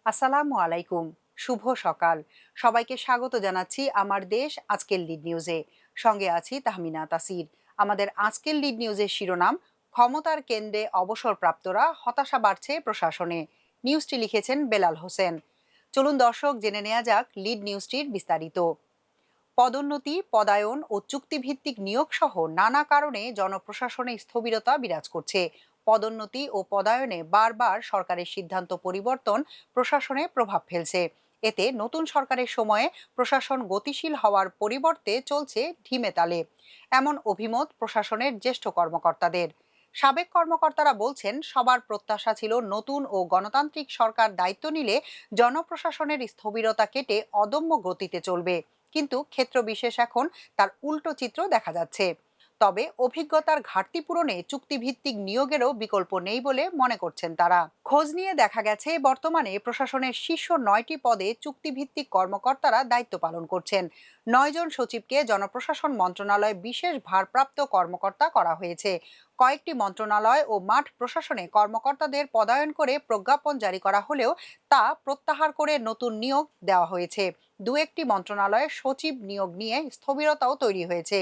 আসসালামু আলাইকুম। শুভ সকাল। সবাইকে স্বাগত জানাচ্ছি আমার দেশ আজকের লিড নিউজে। সঙ্গে আছি তাহমিনা তাসির। আমাদের আজকের লিড নিউজের শিরোনাম, ক্ষমতার কেন্দ্রে অবসরপ্রাপ্তরা, হতাশা বাড়ছে প্রশাসনে। নিউজটি লিখেছেন বেলাল হোসেন। চলুন দর্শক জেনে নেওয়া যাক লিড নিউজটির বিস্তারিত। পদোন্নতি, পদায়ন ও চুক্তিভিত্তিক নিয়োগ সহ নানা কারণে জনপ্রশাসনে স্থবিরতা বিরাজ করছে। পদোন্নতি ও পদায়নে বারবার সরকারের সিদ্ধান্ত পরিবর্তন প্রশাসনে প্রভাব ফেলছে। এতে নতুন সরকারের সময়ে প্রশাসন গতিশীল হওয়ার পরিবর্তে চলছে ঢিমে তালে, এমন অভিমত প্রশাসনের জ্যেষ্ঠ কর্মকর্তাদের। সাবেক কর্মকর্তারা বলছেন, সবার প্রত্যাশা ছিল নতুন ও গণতান্ত্রিক সরকার দায়িত্ব নিলে জনপ্রশাসনের স্থবিরতা কেটে অদম্য গতিতে চলবে। কিন্তু ক্ষেত্র বিশেষ এখন তার উল্টো চিত্র দেখা যাচ্ছে। তবে অভিজ্ঞতার ঘাটতি পূরণে চুক্তিভিত্তিক নিয়োগেরও বিকল্প নেই বলে মনে করছেন তারা। খোঁজ নিয়ে দেখা গেছে, বর্তমানে প্রশাসনের শীর্ষ 9টি পদে চুক্তিভিত্তিক কর্মকর্তারা দায়িত্ব পালন করছেন। 9 জন সচিবকে জনপ্রশাসন মন্ত্রণালয়ে বিশেষ ভারপ্রাপ্ত কর্মকর্তা করা হয়েছে। কয়েকটি মন্ত্রণালয় ও মাঠ প্রশাসনে কর্মকর্তাদের পদায়ন করে প্রজ্ঞাপন জারি করা হলেও তা প্রত্যাহার করে নতুন নিয়োগ দেওয়া হয়েছে। দু একটি মন্ত্রণালয়ে সচিব নিয়োগ নিয়ে স্থবিরতাও তৈরি হয়েছে।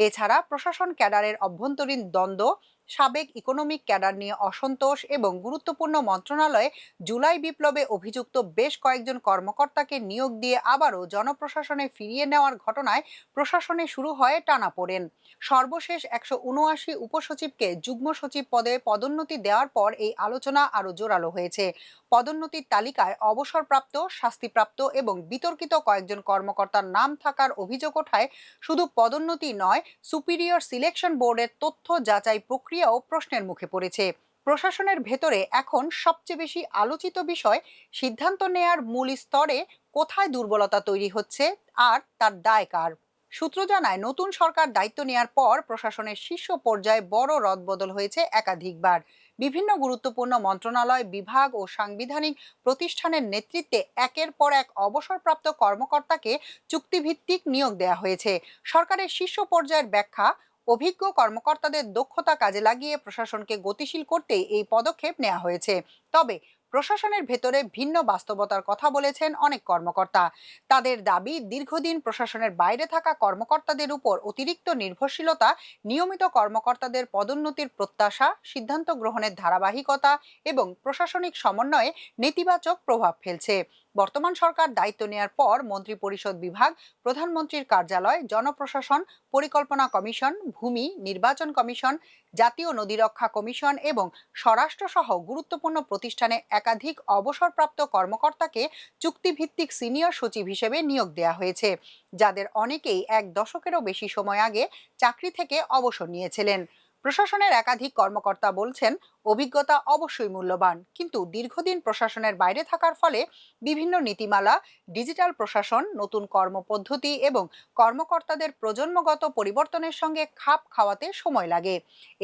এছাড়া প্রশাসন ক্যাডারের অভ্যন্তরীণ দ্বন্দ্ব, সাবেক ইকোনমিক ক্যাডার নিয়ে অসন্তোষ এবং গুরুত্বপূর্ণ মন্ত্রণালয়ে জুলাই বিপ্লবে অভিযুক্ত বেশ কয়েকজন কর্মকর্তাকে নিয়োগ দিয়ে আবারও জনপ্রশাসনে ফিরিয়ে নেওয়ার ঘটনায় প্রশাসনে শুরু হয় টানাপোড়েন। সর্বশেষ 179 উপসচিবকে যুগ্ম সচিব পদে পদোন্নতি দেওয়ার পর এই আলোচনা আরও জোরালো হয়েছে। পদোন্নতির তালিকায় অবসরপ্রাপ্ত, শাস্তিপ্রাপ্ত এবং বিতর্কিত কয়েকজন কর্মকর্তার নাম থাকার অভিযোগ ওঠায় শুধু পদোন্নতি নয়, সুপিরিয়র সিলেকশন বোর্ডের তথ্য যাচাই প্রক্রিয়াও প্রশ্নের মুখে পড়েছে। প্রশাসনের ভেতরে এখন সবচেয়ে বেশি আলোচিত বিষয়, সিদ্ধান্ত নেয়ার মূল স্তরে কোথায় দুর্বলতা তৈরি হচ্ছে আর তার দায় কার। সূত্র জানায়, নতুন সরকার দায়িত্ব নেয়ার পর প্রশাসনের শীর্ষ পর্যায়ে বড় রদবদল হয়েছে একাধিকবার। বিভিন্ন গুরুত্বপূর্ণ মন্ত্রণালয়, বিভাগ ও সাংবিধানিক প্রতিষ্ঠানের নেতৃত্বে একের পর এক অবসরপ্রাপ্ত কর্মকর্তাকে চুক্তিভিত্তিক নিয়োগ দেওয়া হয়েছে। সরকারের শীর্ষ পর্যায়ের ব্যাখ্যা, অভিজ্ঞ কর্মকর্তাদের দক্ষতা কাজে লাগিয়ে প্রশাসনকে গতিশীল করতেই এই পদক্ষেপ নেওয়া হয়েছে। তবে প্রশাসনের ভেতরে ভিন্ন বাস্তবতার কথা বলেছেন অনেক কর্মকর্তা। তাদের দাবি, দীর্ঘদিন প্রশাসনের বাইরে থাকা কর্মকর্তাদের উপর অতিরিক্ত নির্ভরশীলতা, নিয়মিত কর্মকর্তাদের পদোন্নতির প্রত্যাশা, সিদ্ধান্ত গ্রহণের ধারাবাহিকতা এবং প্রশাসনিক সমন্বয়ে নেতিবাচক প্রভাব ফেলছে। বর্তমান সরকার দায়িত্ব নেয়ার পর মন্ত্রিপরিষদ বিভাগ, প্রধানমন্ত্রীর কার্যালয়, জনপ্রশাসন পরিকল্পনা কমিশন, ভূমি নির্বাচন কমিশন, জাতীয় নদী রক্ষা কমিশন এবং স্বরাষ্ট্র সহ গুরুত্বপূর্ণ প্রতিষ্ঠানে একাধিক অবসরপ্রাপ্ত কর্মকর্তাকে চুক্তিভিত্তিক সিনিয়র সচিব হিসেবে নিয়োগ দেওয়া হয়েছে, যাদের অনেকেই 1 দশকেরও বেশি সময় আগে চাকরি থেকে অবসর নিয়েছিলেন। প্রশাসনের একাধিক কর্মকর্তা বলছেন, অভিজ্ঞতা অবশ্যই মূল্যবান, কিন্তু দীর্ঘদিন প্রশাসনের বাইরে থাকার ফলে বিভিন্ন নীতিমালা, ডিজিটাল প্রশাসন, নতুন কর্মপদ্ধতি এবং কর্মকর্তাদের প্রজন্মগত পরিবর্তনের সঙ্গে খাপ খাওয়াতে সময় লাগে।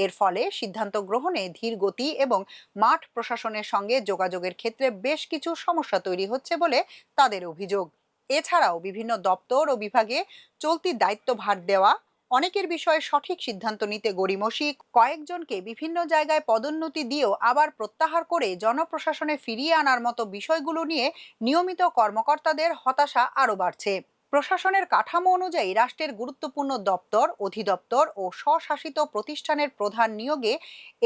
এর ফলে সিদ্ধান্ত গ্রহণে ধীর গতি এবং মাঠ প্রশাসনের সঙ্গে যোগাযোগের ক্ষেত্রে বেশ কিছু সমস্যা তৈরি হচ্ছে বলে তাদের অভিযোগ। এছাড়াও বিভিন্ন দপ্তর ও বিভাগে চলতি দায়িত্বভার দেওয়া, অনেকের বিষয়ে সঠিক সিদ্ধান্ত নিতে গড়িমসি, কয়েকজনকে বিভিন্ন জায়গায় পদোন্নতি দিয়েও আবার প্রত্যাহার করে জনপ্রশাসনে ফিরিয়ে আনার মতো বিষয়গুলো নিয়ে নিয়মিত কর্মকর্তাদের হতাশা আরও বাড়ছে। প্রশাসনের কাঠামো অনুযায়ী রাষ্ট্রের গুরুত্বপূর্ণ দপ্তর, অধিদপ্তর ও স্বশাসিত প্রতিষ্ঠানের প্রধান নিয়োগে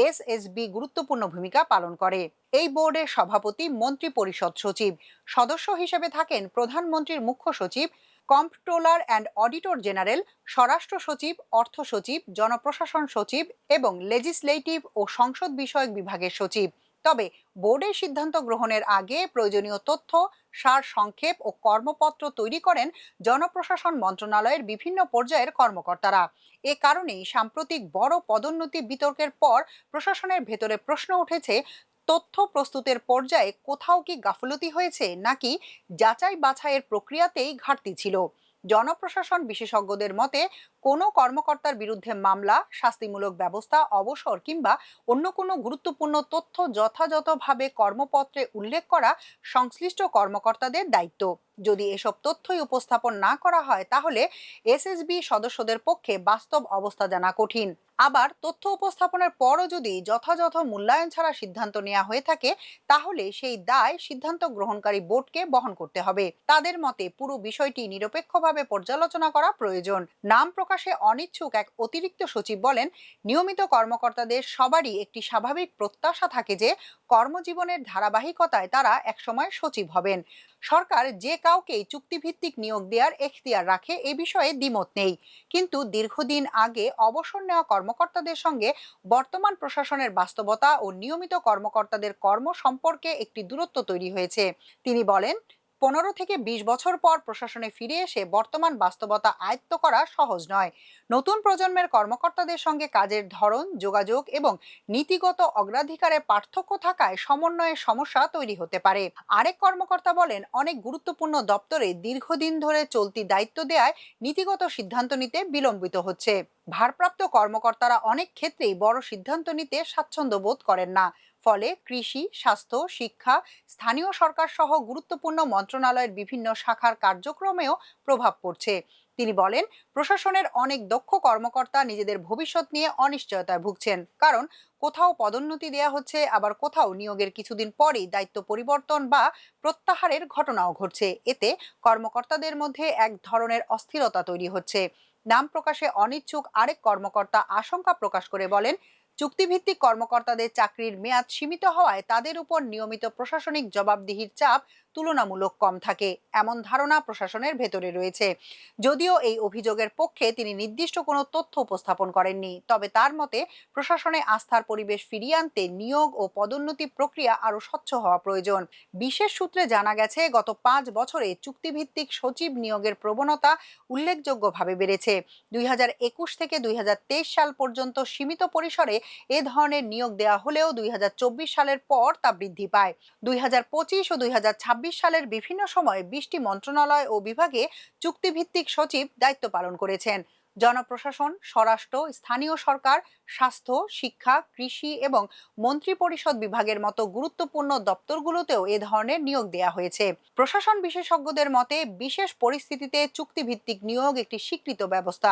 এসএসবি গুরুত্বপূর্ণ ভূমিকা পালন করে। এই বোর্ডের সভাপতি মন্ত্রিপরিষদ সচিব, সদস্য হিসেবে থাকেন প্রধানমন্ত্রীর মুখ্য সচিব, কম্পট্রোলার অ্যান্ড অডিটর জেনারেল, স্বরাষ্ট্র সচিব, অর্থ সচিব, জনপ্রশাসন সচিব এবং লেজিসলেটিভ ও সংসদ বিষয়ক বিভাগের সচিব। তবে বোর্ডের সিদ্ধান্ত গ্রহণের আগে প্রয়োজনীয় তথ্য, সার সংক্ষেপ ও কর্মপত্র তৈরি করেন জনপ্রশাসন মন্ত্রণালয়ের বিভিন্ন পর্যায়ের কর্মকর্তারা। এ কারণেই সাম্প্রতিক বড় পদোন্নতি বিতর্কের পর প্রশাসনের ভেতরে প্রশ্ন উঠেছে, তথ্য প্রস্তুতের পর্যায়ে কোথাও কি গাফলতি হয়েছে, নাকি যাচাই বাছাইয়ের প্রক্রিয়াতেই ঘাটতি ছিল। জনপ্রশাসন বিশেষজ্ঞদের মতে, কোনো কর্মকর্তার বিরুদ্ধে মামলা, শাস্তিমূলক ব্যবস্থা, অবসর কিংবা অন্য কোনো গুরুত্বপূর্ণ তথ্য যথাযথভাবে কর্মপত্রে উল্লেখ করা সংশ্লিষ্ট কর্মকর্তাদের দায়িত্ব। যদি এসব তথ্যই উপস্থাপন না করা হয় তাহলে এসএসবি সদস্যদের পক্ষে বাস্তব অবস্থা জানা কঠিন। আবার তথ্য উপস্থাপনের পরও যদি যথাযথ মূল্যায়ন ছাড়া সিদ্ধান্ত নেওয়া হয়ে থাকে তাহলে সেই দায় সিদ্ধান্ত গ্রহণকারী বোর্ডকে বহন করতে হবে। তাদের মতে পুরো বিষয়টি নিরপেক্ষভাবে পর্যালোচনা করা প্রয়োজন। নাম প্রকাশে অনিচ্ছুক এক অতিরিক্ত সচিব বলেন, নিয়মিত কর্মকর্তাদের সবারই একটি স্বাভাবিক প্রত্যাশা থাকে যে কর্মজীবনের ধারাবাহিকতায় তারা একসময় সচিব হবেন। সরকার যে কাউকেই চুক্তিভিত্তিক নিয়োগ দেওয়ার এখতিয়ার রাখে এ বিষয়ে দ্বিমত নেই, কিন্তু দীর্ঘদিন আগে অবসর নেওয়া কর্মকর্তাদের সঙ্গে বর্তমান প্রশাসনের বাস্তবতা ও নিয়মিত কর্মকর্তাদের কর্ম সম্পর্কে একটি দূরত্ব তৈরি হয়েছে। তিনি বলেন, 15 থেকে 20 বছর পর প্রশাসনে ফিরে এসে বর্তমান বাস্তবতা আয়ত্ত করা সহজ নয়। নতুন প্রজন্মের কর্মকর্তাদের সঙ্গে কাজের ধরন, যোগাযোগ এবং নীতিগত অগ্রাধিকারে পার্থক্য থাকায় সমন্বয়ের সমস্যা তৈরি হতে পারে। আরেক কর্মকর্তা বলেন, অনেক গুরুত্বপূর্ণ দপ্তরে দীর্ঘদিন ধরে চলতি দায়িত্ব দেয়ায় নীতিগত সিদ্ধান্ত নিতে বিলম্বিত হচ্ছে। ভারপ্রাপ্ত কর্মকর্তারা অনেক ক্ষেত্রেই বড় সিদ্ধান্ত নিতে স্বাচ্ছন্দ্য বোধ করেন না। ফলে কৃষি, স্বাস্থ্য, শিক্ষা, স্থানীয় সরকার সহ গুরুত্বপূর্ণ মন্ত্রণালয়ের বিভিন্ন শাখার কার্যক্রমেও প্রভাব পড়ছে। তিনি বলেন, প্রশাসনের অনেক দক্ষ কর্মকর্তা নিজেদের ভবিষ্যৎ নিয়ে অনিশ্চয়তায় ভুগছেন, কারণ কোথাও পদোন্নতি দেওয়া হচ্ছে, আবার কোথাও নিয়োগের কিছুদিন পরেই দায়িত্ব পরিবর্তন বা প্রত্যাহারের ঘটনাও ঘটছে। এতে কর্মকর্তাদের মধ্যে এক ধরনের অস্থিরতা তৈরি হচ্ছে। নাম প্রকাশে অনিচ্ছুক আরেক কর্মকর্তা আশঙ্কা প্রকাশ করে বলেন, চুক্তিভিত্তিক কর্মকর্তাদের চাকরির মেয়াদ সীমিত হওয়ায় তাদের উপর নিয়মিত প্রশাসনিক জবাবদিহির চাপ তুলনামূলক কম থাকে, এমন ধারণা প্রশাসনের ভেতরে রয়েছে। যদিও এই অভিযোগের পক্ষে তিনি নির্দিষ্ট কোনো তথ্য উপস্থাপন করেননি, তবে তার মতে প্রশাসনে আস্থার পরিবেশ ফিরিয়ে আনতে নিয়োগ ও পদোন্নতি প্রক্রিয়া আরও স্বচ্ছ হওয়া প্রয়োজন। বিশেষ সূত্রে জানা গেছে, গত 5 বছরে চুক্তিভিত্তিক সচিব নিয়োগের প্রবণতা উল্লেখযোগ্যভাবে বেড়েছে। 2021 থেকে 2023 সাল পর্যন্ত সীমিত পরিসরে এ ধরনের নিয়োগ দেওয়া হলেও 2024 সালের পর তা বৃদ্ধি পায়। 2025 ও 2026 সালের বিভিন্ন সময়ে 20টি মন্ত্রণালয় ও বিভাগে চুক্তিভিত্তিক সচিব দায়িত্ব পালন করেছেন। জনপ্রশাসন, স্বরাষ্ট্র, স্থানীয় সরকার, স্বাস্থ্য, শিক্ষা, কৃষি এবং মন্ত্রিপরিষদ বিভাগের মতো গুরুত্বপূর্ণ দপ্তরগুলোতেও এ ধরনের নিয়োগ দেওয়া হয়েছে। প্রশাসন বিশেষজ্ঞদের মতে বিশেষ পরিস্থিতিতে চুক্তিভিত্তিক নিয়োগ একটি স্বীকৃত ব্যবস্থা,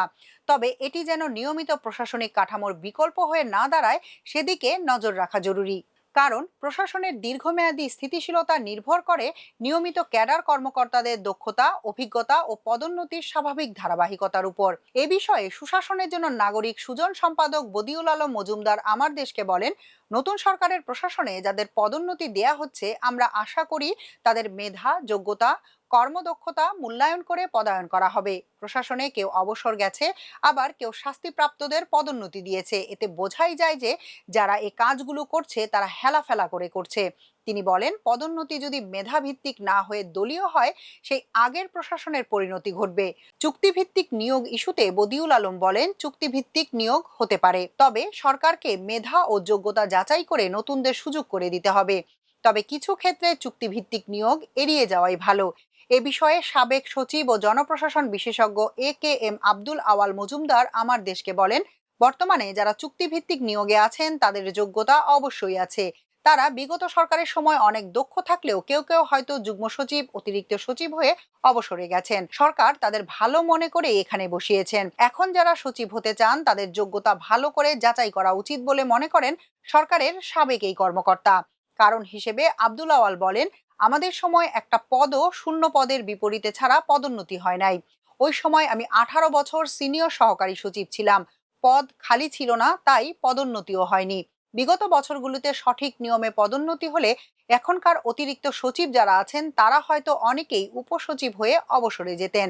তবে এটি যেন নিয়মিত প্রশাসনিক কাঠামোর বিকল্প হয়ে না দাঁড়ায় সেদিকে নজর রাখা জরুরি। কারণ প্রশাসনের দীর্ঘমেয়াদী স্থিতিশীলতা নির্ভর করে নিয়মিত ক্যাডার কর্মকর্তাদের দক্ষতা, অভিজ্ঞতা ও পদোন্নতির স্বাভাবিক ধারাবাহিকতার উপর। এ বিষয়ে সুশাসনের জন্য নাগরিক সুজন সম্পাদক বদিউল আলম মজুমদার আমার দেশকে বলেন, নতুন সরকারের প্রশাসনে যাদের পদোন্নতি দেয়া হচ্ছে আমরা আশা করি তাদের মেধা, যোগ্যতা, কর্মদক্ষতা মূল্যায়ন করে পদায়ন করা হবে। প্রশাসনে কেউ অবসর গেছে, আবার কেউ শাস্তিপ্রাপ্তদের পদোন্নতি দিয়েছে। এতে বোঝাই যায় যে যারা এই কাজগুলো করছে তারা হেলাফেলা করে করছে। তিনি বলেন, পদোন্নতি যদি মেধাভিত্তিক না হয়ে দলীয় হয় সেই আগের প্রশাসনের পরিণতি ঘটবে। চুক্তিভিত্তিক নিয়োগ ইস্যুতে বদিউল আলম বলেন, চুক্তিভিত্তিক নিয়োগ হতে পারে, তবে সরকারকে মেধা ও যোগ্যতা যাচাই করে নতুনদের সুযোগ করে দিতে হবে। তবে কিছু ক্ষেত্রে চুক্তিভিত্তিক নিয়োগ এড়িয়ে যাওয়াই ভালো। এ বিষয়ে সাবেক সচিব ও জনপ্রশাসন বিশেষজ্ঞ এ.কে.এম. আব্দুল আওয়াল মজুমদার আমার দেশকে বলেন, বর্তমানে যারা চুক্তিভিত্তিক নিয়োগে আছেন তাদের যোগ্যতা অবশ্যই আছে। তারা বিগত সরকারের সময় অনেক দক্ষ থাকলেও কেউ কেউ হয়তো যুগ্ম সচিব, অতিরিক্ত সচিব হয়ে অবসরে গেছেন। সরকার তাদের ভালো মনে করে এখানে বসিয়েছেন। এখন যারা সচিব হতে চান তাদের যোগ্যতা ভালো করে যাচাই করা উচিত বলে মনে করেন সরকারের সাবেক এই কর্মকর্তা। কারণ হিসেবে আব্দুল আওয়াল বলেন, আমাদের সময় একটা পদও শূন্য পদের বিপরীতে ছাড়া পদোন্নতি হয় নাই। ওই সময় আমি 18 বছর সিনিয়র সহকারী সচিব ছিলাম, পদ খালি ছিল না, তাই পদোন্নতিও হয়নি। বিগত বছরগুলোতে সঠিক নিয়মে পদোন্নতি হলে এখনকার অতিরিক্ত সচিব যারা আছেন তারা হয়তো অনেকেই উপসচিব হয়ে অবসরে যেতেন।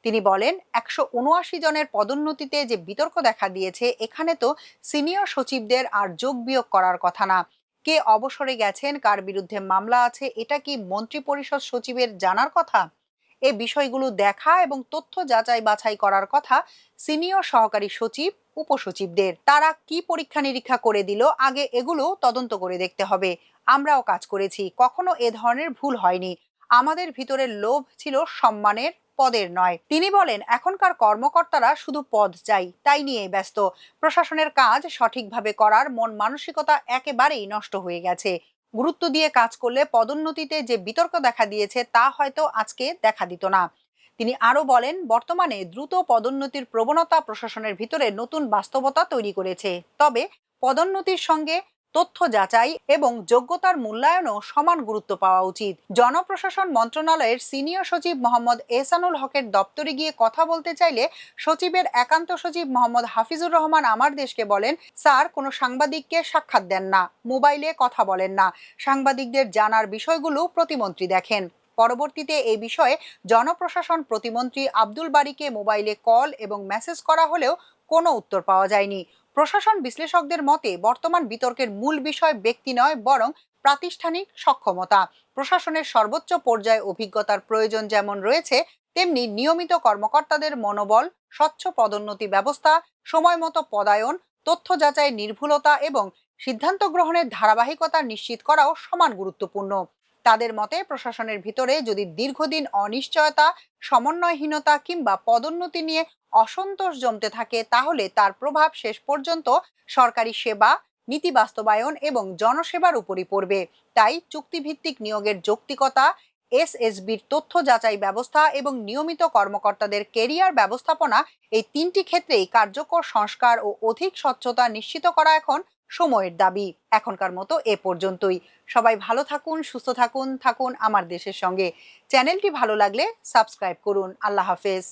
তিনি বলেন, 179 জনের পদোন্নতিতে যে বিতর্ক দেখা দিয়েছে এখানে তো সিনিয়র সচিবদের আর যোগ বিয়োগ করার কথা না। কে অবসরে গেছেন, কার বিরুদ্ধে মামলা আছে, এটা কি মন্ত্রিপরিষদ সচিবের জানার কথা? এই বিষয়গুলো দেখা এবং তথ্য যাচাই বাছাই করার কথা সিনিয়র সহকারী সচিব, উপসচিবদের। তারা কি পরীক্ষা নিরীক্ষা করে দিল আগে এগুলো তদন্ত করে দেখতে হবে। আমরাও কাজ করেছি, কখনো এ ধরনের ভুল হয়নি। আমাদের ভিতরে লোভ ছিল সম্মানের, পদের নয়। তিনি বলেন, এখনকার কর্মকর্তারা শুধু পদ চাই তাই নিয়ে ব্যস্ত। প্রশাসনের কাজ সঠিকভাবে করার মন মানসিকতা একেবারেই নষ্ট হয়ে গেছে। গুরুত্ব দিয়ে কাজ করলে পদোন্নতিতে যে বিতর্ক দেখা দিয়েছে তা হয়তো আজকে দেখা দিত না। তিনি আরো বলেন, বর্তমানে দ্রুত পদোন্নতির প্রবণতা প্রশাসনের ভিতরে নতুন বাস্তবতা তৈরি করেছে। তবে পদোন্নতির সঙ্গে তথ্য যাচাই এবং যোগ্যতার মূল্যায়নও সমান গুরুত্ব পাওয়া উচিত। জনপ্রশাসন মন্ত্রণালয়ের সিনিয়র সচিব মোহাম্মদ এহসানুল হকের দপ্তরে গিয়ে কথা বলতে চাইলে সচিবের একান্ত সচিব মোহাম্মদ হাফিজুর রহমান আমার দেশকে বলেন, স্যার কোনো সাংবাদিককে সাক্ষাৎ দেন না, মোবাইলে কথা বলেন না, সাংবাদিকদের জানার বিষয়গুলো প্রতিমন্ত্রী দেখেন। পরবর্তীতে এই বিষয়ে জনপ্রশাসন প্রতিমন্ত্রী আব্দুল বারীকে মোবাইলে কল এবং মেসেজ করা হলেও কোনো উত্তর পাওয়া যায়নি। প্রশাসন বিশ্লেষকদের মতে বর্তমান বিতর্কের মূল বিষয় ব্যক্তি নয়, বরং প্রাতিষ্ঠানিক সক্ষমতা। প্রশাসনের সর্বোচ্চ পর্যায়ে অভিজ্ঞতার প্রয়োজন যেমন রয়েছে, তেমনি নিয়মিত কর্মকর্তাদের মনোবল, স্বচ্ছ পদোন্নতি ব্যবস্থা, সময়মতো পদায়ন, তথ্য যাচাইয়ের নির্ভুলতা এবং সিদ্ধান্ত গ্রহণের ধারাবাহিকতা নিশ্চিত করাও সমান গুরুত্বপূর্ণ। তাদের মতে প্রশাসনের ভিতরে যদি দীর্ঘদিন অনিশ্চয়তা, সমন্বয়হীনতা কিংবা পদোন্নতি নিয়ে অসন্তোষ জমতে থাকে, তাহলে তার প্রভাব শেষ পর্যন্ত সরকারি সেবা, নীতি বাস্তবায়ন এবং জনসেবার উপরই পড়বে। তাই চুক্তিভিত্তিক নিয়োগের যৌক্তিকতা, এসএসবির তথ্য যাচাই ব্যবস্থা এবং নিয়মিত কর্মকর্তাদের কেরিয়ার ব্যবস্থাপনা, এই তিনটি ক্ষেত্রেই কার্যকর সংস্কার ও অধিক স্বচ্ছতা নিশ্চিত করা এখন সময়ের দাবি। এখনকার মতো এ পর্যন্তই। সবাই ভালো থাকুন, সুস্থ থাকুন, থাকুন আমার দেশের সঙ্গে। চ্যানেলটি ভালো লাগলে সাবস্ক্রাইব করুন। আল্লাহ হাফেজ।